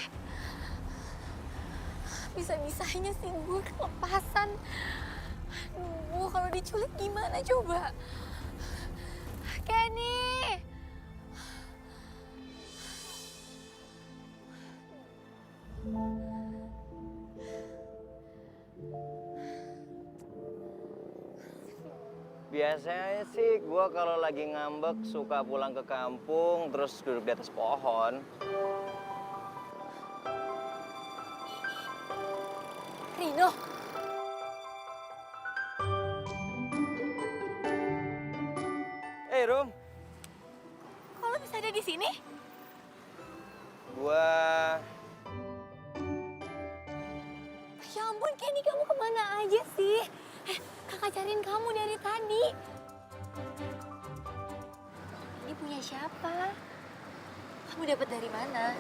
Bisa-bisanya sih gue kelepasan. Aduh, kalau diculik gimana coba? Kenny! Biasanya sih gue kalau lagi ngambek suka pulang ke kampung terus duduk di atas pohon. Rino! Eh, Rum. Kok lo bisa ada di sini? Gua... Ya ampun, Kenny, kamu kemana aja sih? Kakak cariin kamu dari tadi. Ini punya siapa? Kamu dapat dari mana?